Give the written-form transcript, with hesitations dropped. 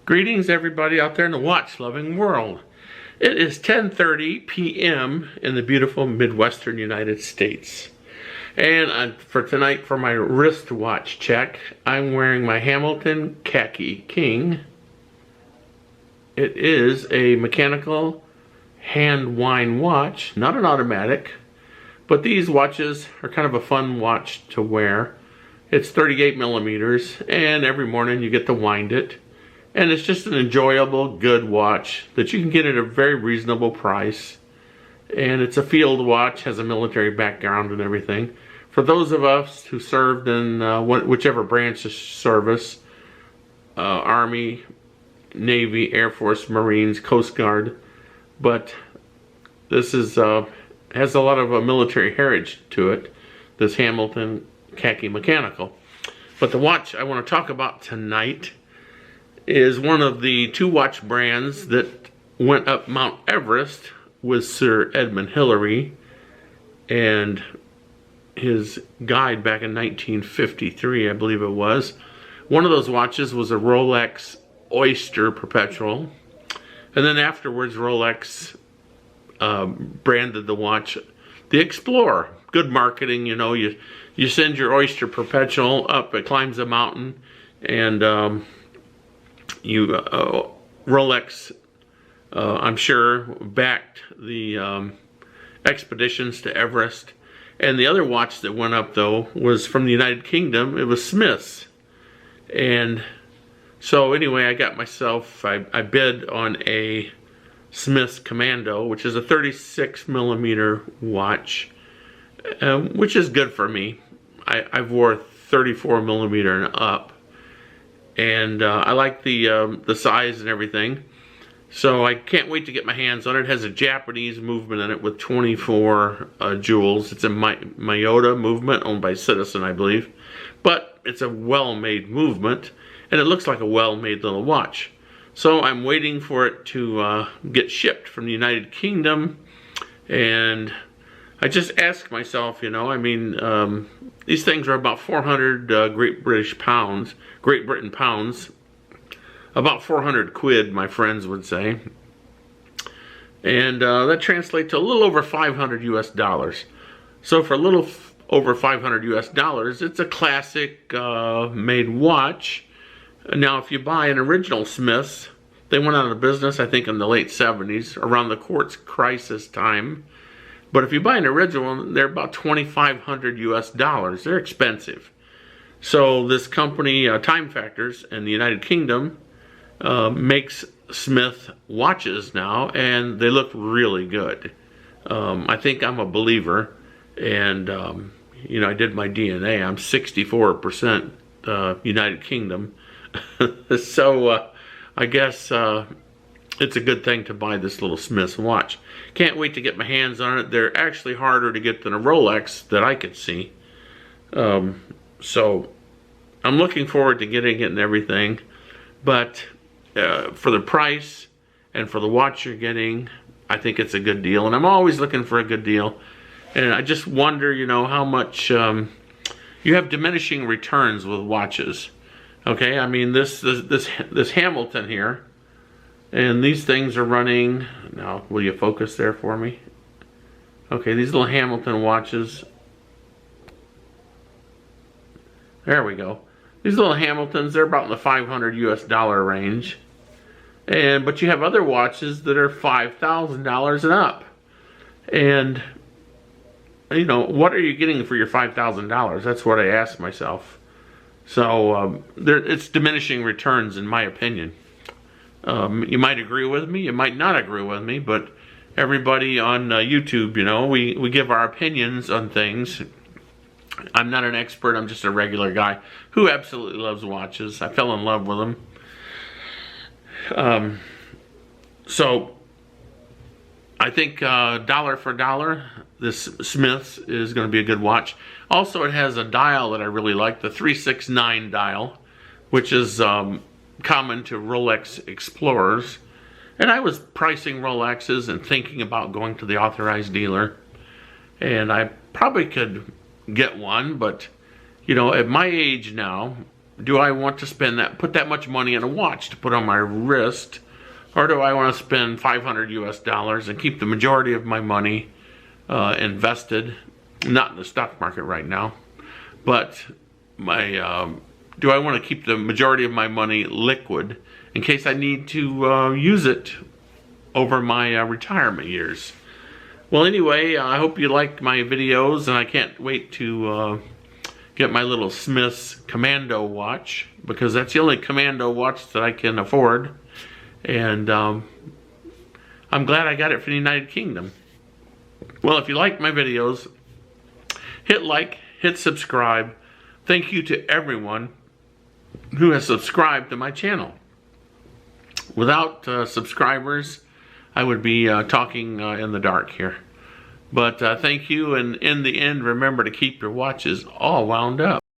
Greetings everybody out there in the watch-loving world. It is 10:30 p.m. in the beautiful Midwestern United States. And for tonight, for my wristwatch check, I'm wearing my Hamilton Khaki King. It is a mechanical hand wind watch, not an automatic. But these watches are kind of a fun watch to wear. It's 38 millimeters, and every morning you get to wind it. And it's just an enjoyable, good watch that you can get at a very reasonable price. And it's a field watch, has a military background and everything. For those of us who served in whichever branch of service, Army, Navy, Air Force, Marines, Coast Guard. But this is has a lot of military heritage to it, this Hamilton Khaki Mechanical. But the watch I want to talk about tonight is one of the two watch brands that went up Mount Everest with Sir Edmund Hillary and his guide back in 1953, I believe it was. One of those watches was a Rolex Oyster Perpetual, and then afterwards Rolex branded the watch the Explorer. Good marketing, you know. You send your Oyster Perpetual up, it climbs a mountain, and Rolex, I'm sure, backed the expeditions to Everest. And the other watch that went up, though, was from the United Kingdom. It was Smith's. And so anyway, I got myself, I bid on a Smith's Commando, which is a 36 millimeter watch, which is good for me. I've wore 34 millimeter and up. And I like the size and everything, so I can't wait to get my hands on it. It has a Japanese movement in it with 24 jewels. It's a Miyota movement owned by Citizen, I believe, but it's a well-made movement, and it looks like a well-made little watch. So I'm waiting for it to get shipped from the United Kingdom, and I just ask myself, you know, I mean, these things are about 400 Great Britain pounds, about 400 quid, my friends would say. And that translates to a little over 500 US dollars. So for a little over 500 US dollars, it's a classic made watch. Now, if you buy an original Smith's, they went out of business, I think, in the late 70s, around the quartz crisis time. But if you buy an original one, they're about 2,500 US dollars. They're expensive. So this company, Time Factors, in the United Kingdom, makes Smith watches now, and they look really good. I think I'm a believer, and you know, I did my DNA. I'm 64% United Kingdom. So I guess it's a good thing to buy this little Smith's watch. Can't wait to get my hands on it. They're actually harder to get than a Rolex that I could see. So I'm looking forward to getting it and everything. But for the price and for the watch you're getting, I think it's a good deal. And I'm always looking for a good deal. And I just wonder, you know, how much you have diminishing returns with watches. Okay, I mean, this Hamilton here, and these things are running, now will you focus there for me? Okay, these little Hamilton watches, there we go. These little Hamiltons, they're about in the 500 US dollar range. But you have other watches that are $5,000 and up. And, you know, what are you getting for your $5,000? That's what I ask myself. So it's diminishing returns, in my opinion. You might agree with me, you might not agree with me, but everybody on YouTube, you know, we give our opinions on things. I'm not an expert, I'm just a regular guy who absolutely loves watches. I fell in love with them. So I think dollar for dollar, this Smith's is going to be a good watch. Also, it has a dial that I really like, the 369 dial, which is common to Rolex Explorers. And I was pricing Rolexes and thinking about going to the authorized dealer. And I probably could get one, but, you know, at my age now, do I want to put that much money in a watch to put on my wrist, or do I want to spend $500 US and keep the majority of my money invested, not in the stock market right now, but do I want to keep the majority of my money liquid in case I need to use it over my retirement years? Well, anyway, I hope you like my videos, and I can't wait to get my little Smith's Commando watch, because that's the only Commando watch that I can afford. And I'm glad I got it from the United Kingdom. Well, if you like my videos, hit like, hit subscribe. Thank you to everyone who has subscribed to my channel. Without subscribers, I would be talking in the dark here. But thank you, and in the end, remember to keep your watches all wound up.